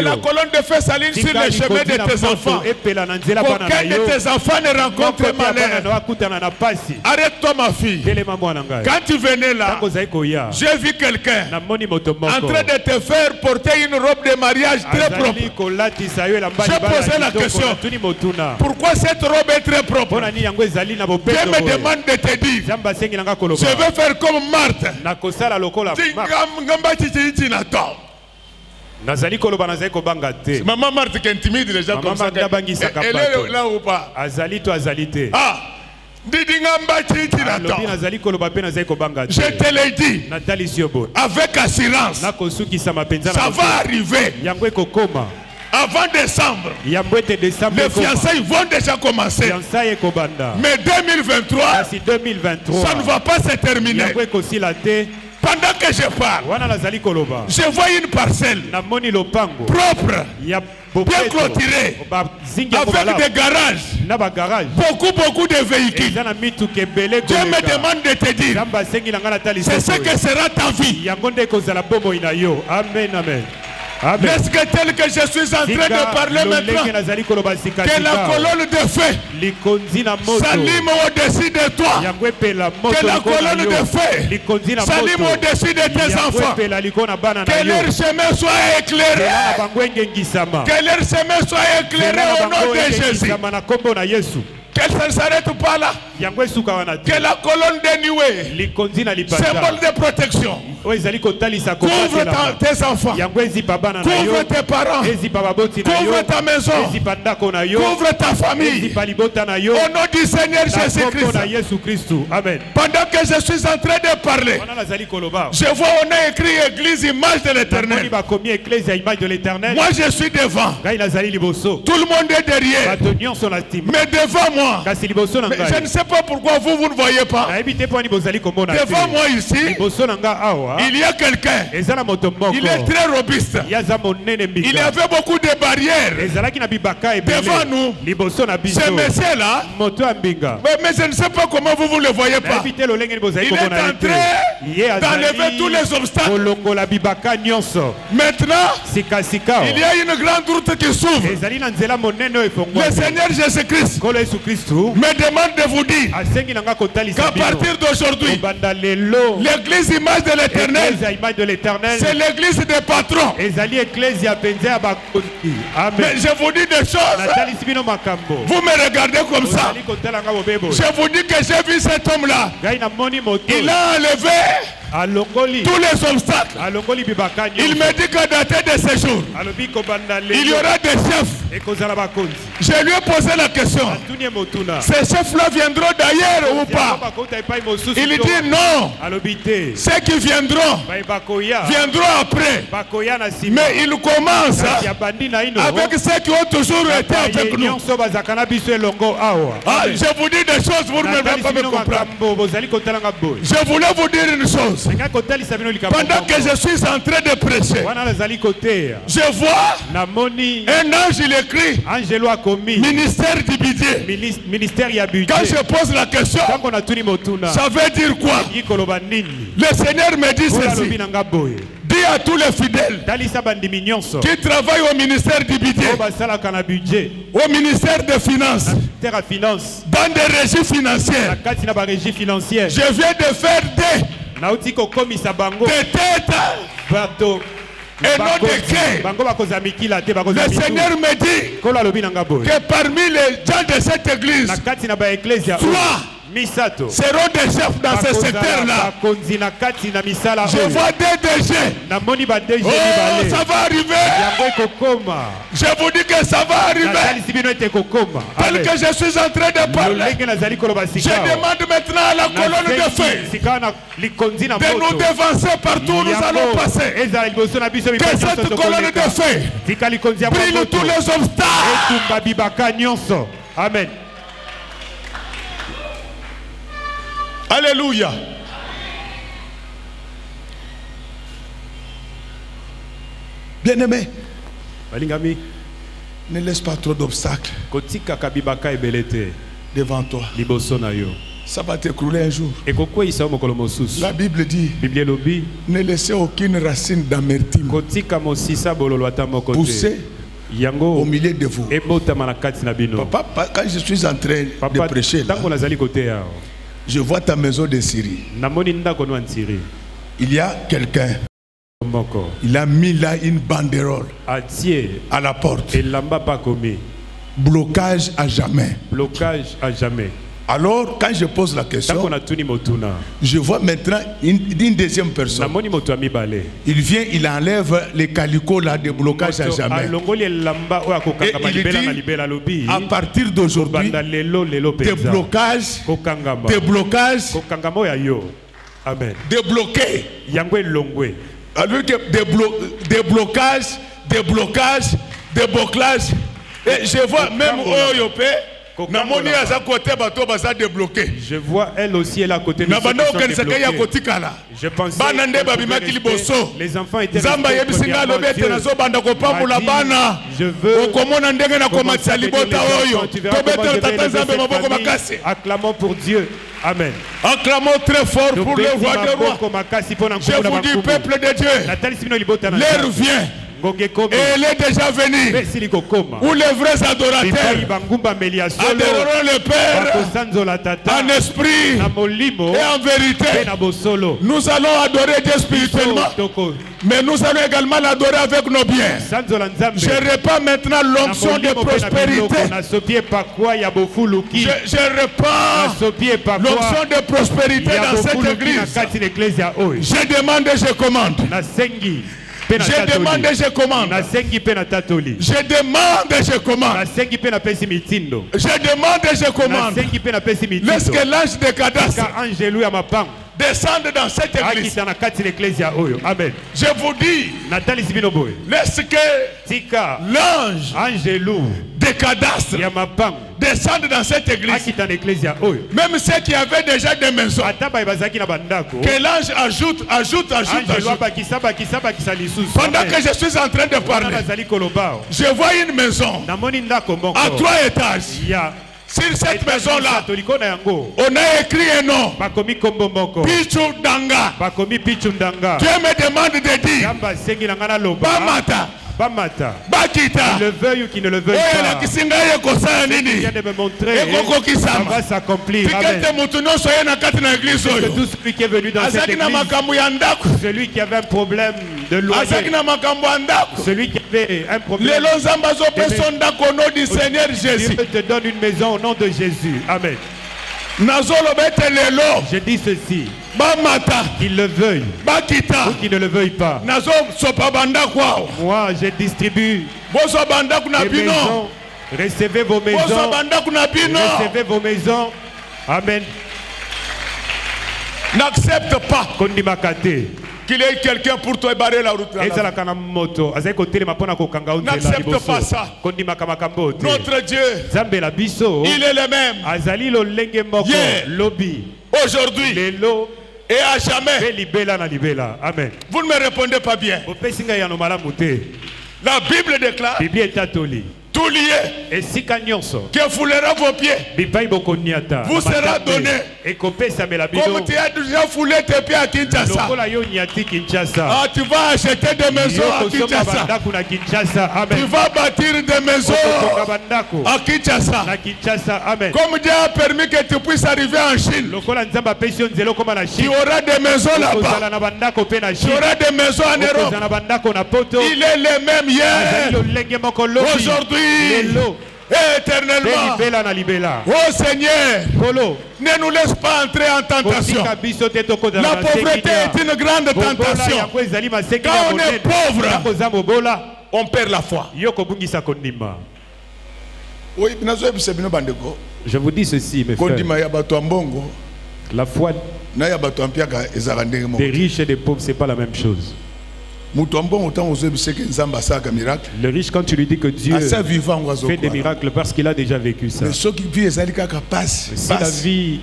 la colonne de feu s'allume sur le chemin de tes enfants, qu'aucun de tes enfants ne rencontre malheur. Arrête-toi ma fille. Quand tu venais là, j'ai vu quelqu'un en train de te faire porter une robe de mariage très propre. J'ai posé la question, pourquoi cette robe est très propre? Je me demande de te dire, je vais faire comme Marthe. Maman Marthe qui intimide les gens comme ça. Elle est là ou pas? Ah! Je te l'ai dit avec assurance, ça va arriver. Avant décembre, les fiançailles vont déjà commencer. Mais 2023, ça ne va pas se terminer. Pendant que je parle, je vois une parcelle propre, bien clôturée, avec des garages, beaucoup de véhicules. Dieu me demande de te dire, c'est ce que sera ta vie. Amen, amen. Est-ce que tel que je suis en train de parler maintenant, que la colonne de feu s'allume au-dessus de toi, que la colonne de feu s'allume au-dessus de tes enfants, que leur chemin soit éclairé, que leur chemin soit éclairé au nom de Jésus. Qu'elle ne s'arrête pas là. Que la colonne de nuée, symbole de protection, couvre tes enfants, couvre tes parents, couvre ta maison, couvre ta famille, au nom du Seigneur Jésus-Christ. Amen. Pendant que je suis en train de parler, je vois on a écrit Église image de l'Éternel. Moi je suis devant, tout le monde est derrière, mais devant moi, mais je ne sais pas pourquoi vous ne voyez pas. Devant moi ici, il y a quelqu'un. Il est très robuste. Il y avait beaucoup de barrières devant nous. Ce monsieur-là, mais je ne sais pas comment vous ne le voyez pas. Il est en train d'enlever tous les obstacles. Maintenant, il y a une grande route qui s'ouvre. Le Seigneur Jésus-Christ me demande de vous dire qu'à partir d'aujourd'hui, l'église image de l'Éternel, c'est l'église des patrons. Mais je vous dis des choses, vous me regardez comme ça. Je vous dis que j'ai vu cet homme-là, il a enlevé tous les obstacles. Il me dit qu'à dater de ce jour, il y aura des chefs. Je lui ai posé la question, ces chefs-là viendront d'ailleurs ou pas? Il dit non, ceux qui viendront après. Mais il commence avec ceux qui ont toujours été avec nous. Ah, je vous dis des choses, vous ne pouvez pas me comprendre. Je voulais vous dire une chose. Pendant que je suis en train de prêcher, je vois un ange, il écrit ministère du budget. Quand je pose la question, ça veut dire quoi? Le Seigneur me dit ceci. Dis à tous les fidèles qui travaillent au ministère du budget, au ministère des finances, dans des régies financières, je viens de faire des têtes et non de cœur. Le Seigneur me dit que parmi les gens de cette église, 3 seront des chefs dans ce secteur-là. Je vois des DG. Oh, ça va arriver. Je vous dis que ça va arriver. Tel que je suis en train de parler, je demande maintenant à la colonne de feu de nous dévancer partout où nous allons passer. Que cette colonne de feu brille tous les obstacles. Amen. Alléluia. Bien-aimé, ne laisse pas trop d'obstacles devant toi. Ça va t'écrouler un jour. La Bible dit, ne laissez aucune racine d'amertume pousser au milieu de vous. Papa, quand je suis en train de prêcher là, je vois ta maison de Syrie. Il y a quelqu'un. Il a mis là une banderole à la porte. Blocage à jamais. Blocage à jamais. Alors, quand je pose la question, je vois maintenant une deuxième personne. Il vient, il enlève les calicots là de blocage à jamais. Et il dit, à partir d'aujourd'hui, des blocages, Amen. Débloqués. Alors que des blocages. Et je vois même Oyopé. Je vois elle aussi, elle à côté de nous. Je pense que les enfants étaient je veux acclamons pour Dieu. Amen. Acclamons très fort pour le roi des rois. Je vous dis, peuple de Dieu, l'heure vient. Et elle est déjà venue où les vrais adorateurs adoreront le Père en esprit et en vérité. Nous allons adorer Dieu spirituellement, mais nous allons également l'adorer avec nos biens. Je répands maintenant l'onction de prospérité. Je répands l'onction de prospérité dans cette église. Je demande et je commande. Je demande et je commande. Je demande et je commande. Je demande et je commande. Laisse que l'ange de cadastre descende dans cette église. Amen. Je vous dis, laisse que l'ange de cadastre descende dans cette église. Même ceux qui avaient déjà des maisons, que l'ange ajoute. Pendant que je suis en train de parler, je vois une maison à 3 étages. Sur cette maison-là, on a écrit un nom. Pichu Danga. Dieu me demande de dire Bamata. Bakita. Qu'il le veuille ou qu'il ne le veuille pas. Il vient de me montrer. Ça va s'accomplir. Amen. Que tout celui qui est venu dans cette église, celui qui avait un problème de loyer, celui qui avait un problème de Dieu te donne une maison au nom de Jésus. Amen. Je dis ceci. Qu'il le veuille ou qu'il ne le veuille pas. Moi je distribue des maisons. Recevez vos maisons. Recevez vos maisons. Amen. N'accepte pas qu'il y ait quelqu'un pour toi et barrer la route. N'accepte pas ça. Notre Dieu, il est le même. Hier, aujourd'hui et à jamais. Amen. Vous ne me répondez pas bien. La Bible déclare tout lié que foulera vos pieds vous sera donné. Comme tu as déjà foulé tes pieds à Kinshasa, tu vas acheter des maisons à Kinshasa. Tu vas bâtir des maisons à Kinshasa. Comme Dieu a permis que tu puisses arriver en Chine, tu auras des maisons là-bas. Tu auras des maisons en Europe. Il est le même hier, aujourd'hui éternellement. Oh Seigneur, ne nous laisse pas entrer en tentation. La pauvreté est une grande tentation. Quand on est pauvre, on perd la foi. Je vous dis ceci, mes frères. La foi des riches et des pauvres, ce n'est pas la même chose. Le riche, quand tu lui dis que Dieu fait des miracles parce qu'il a déjà vécu ça. Mais si la vie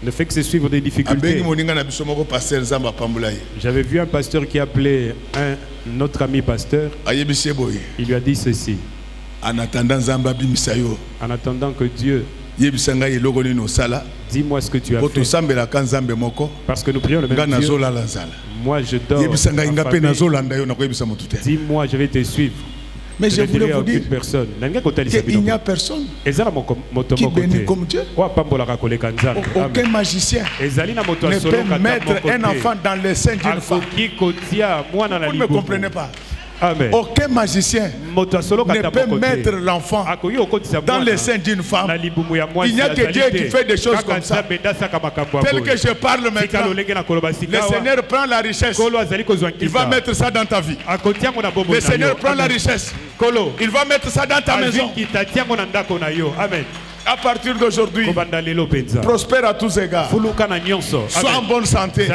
ne fait que se suivre des difficultés. J'avais vu un pasteur qui appelait un autre ami pasteur. Il lui a dit ceci. En attendant que Dieu, dis-moi ce que tu as fait. Parce que nous prions le même Dieu. Moi je dors. Dis-moi, je vais te suivre. Mais je voulais vous dire qu'il n'y a personne qui bénit comme Dieu. Aucun magicien ne peut mettre un enfant dans le sein d'une femme. Vous ne me comprenez pas. Amen. Aucun magicien ne peut mettre l'enfant dans le sein d'une femme. Il n'y a que Dieu qui fait des choses comme ça. Tel que je parle maintenant, le Seigneur prend la richesse. Il va mettre ça dans ta vie. Le Seigneur prend la richesse. Il va mettre ça dans ta maison. Amen. À partir d'aujourd'hui, prospère à tous égards. Sois en bonne santé.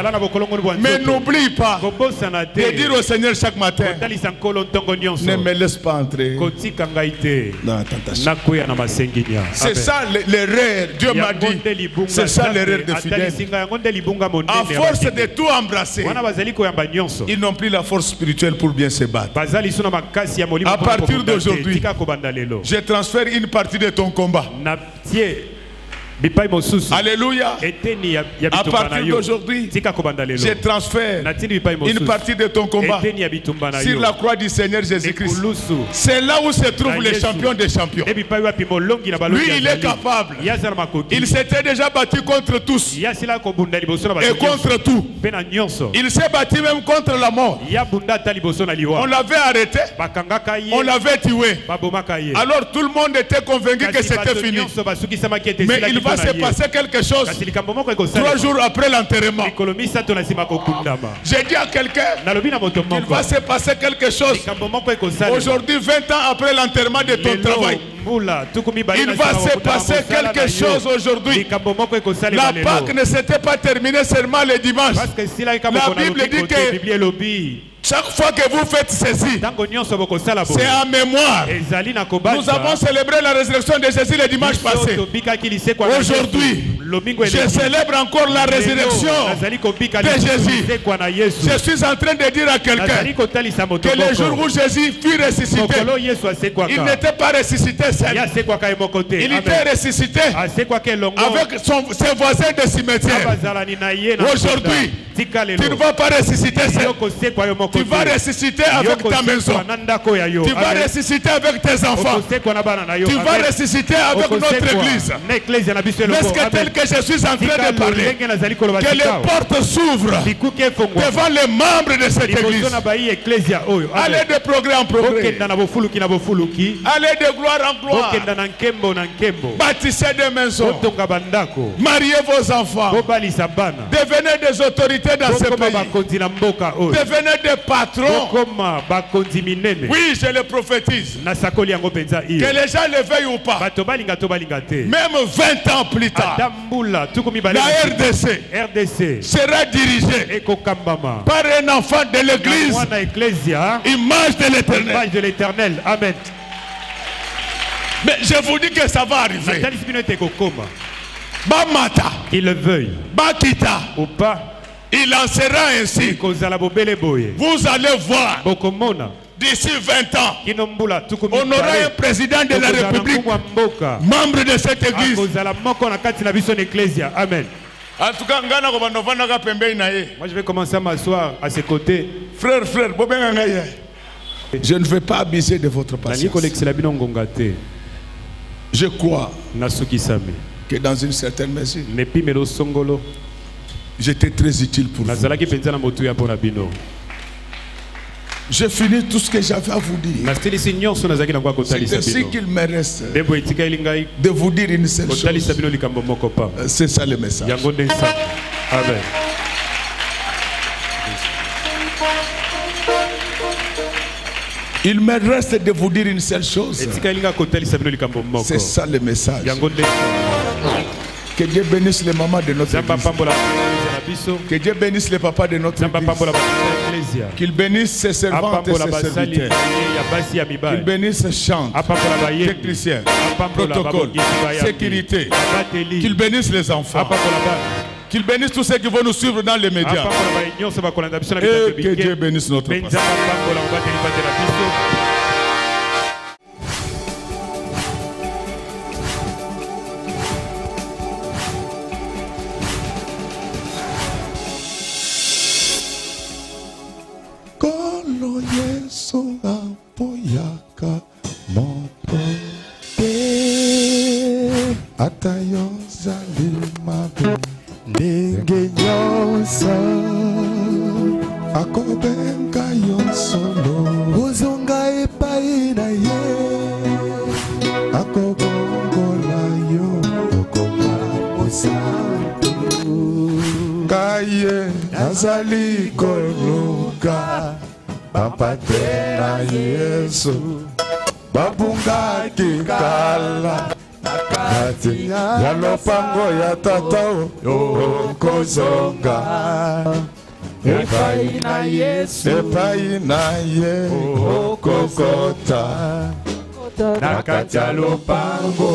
Mais n'oublie pas de dire au Seigneur chaque matin, ne me laisse pas entrer dans la tentation. C'est ça l'erreur. Dieu m'a dit, c'est ça l'erreur des fidèles. À force de tout embrasser, ils n'ont plus la force spirituelle pour bien se battre. À partir d'aujourd'hui, je transfère une partie de ton combat. Alléluia. À partir d'aujourd'hui, je transfère une partie de ton combat sur la croix du Seigneur Jésus-Christ. C'est là où se trouve le champion des champions. Lui, il est capable. Il s'était déjà battu contre tous et contre tout. Il s'est battu même contre la mort. On l'avait arrêté, on l'avait tué. Alors tout le monde était convaincu que c'était fini. Mais il va se passer quelque chose 3 jours après l'enterrement. J'ai dit à quelqu'un qu'il va se passer quelque chose aujourd'hui, 20 ans après l'enterrement de ton travail. Il va se passer quelque chose aujourd'hui. La Pâque ne s'était pas terminée seulement le dimanche. La Bible dit que chaque fois que vous faites ceci, c'est en mémoire. Nous avons célébré la résurrection de Jésus le dimanche passé. Aujourd'hui, je célèbre encore la résurrection de Jésus. Je suis en train de dire à quelqu'un que le jour où Jésus fut ressuscité, il n'était pas ressuscité seul. Il était ressuscité avec ses voisins de cimetière. Aujourd'hui, tu ne vas pas ressusciter seul. Tu vas ressusciter avec ta maison. Tu vas ressusciter avec tes enfants. Tu vas ressusciter avec notre église. Est-ce que tel que je suis en train de parler, que les portes s'ouvrent devant les membres de cette église. Allez de progrès en progrès. Allez de gloire en gloire. Bâtissez des maisons. Mariez vos enfants. Devenez des autorités dans ce pays. Devenez des patrons. Oui, je le prophétise. Que les gens le veuillent ou pas. Même 20 ans plus tard, la RDC sera dirigée par un enfant de l'église, image de l'éternel. Amen. Mais je vous dis que ça va arriver. Bamata, qu'il le veuille Bakita ou pas, il en sera ainsi. Vous allez voir. D'ici 20 ans, on aura un président de la République, membre de cette église. Amen. En tout cas, moi je vais commencer à m'asseoir à ses côtés. Frère, je ne vais pas abuser de votre patience. Je crois que dans une certaine mesure, j'étais très utile pour vous. J'ai fini tout ce que j'avais à vous dire. C'est ainsi qu'il me reste de vous dire une seule chose. C'est ça le message. Amen. Il me reste de vous dire une seule chose. C'est ça le message. Que Dieu bénisse les mamans de notre église. Que Dieu bénisse les papas de notre église. Qu'il bénisse ses servantes et ses serviteurs. Qu'il bénisse chants, techniciens, protocole, sécurité. Qu'il bénisse les enfants. Qu'il bénisse tous ceux qui vont nous suivre dans les médias. Et que Dieu bénisse notre pasteur. Kolo Yesu apoyaka moto te atayo zalimabe ndenge nyonso akobenga yo solo ozonga epai na ye akobongola yo okoma mosantu kaye nazali koluka bapate na Yesu babungaki kala nakati ya lopango ya tata okozonga epai na Yesu epai na ye okokota nakati ya lopango.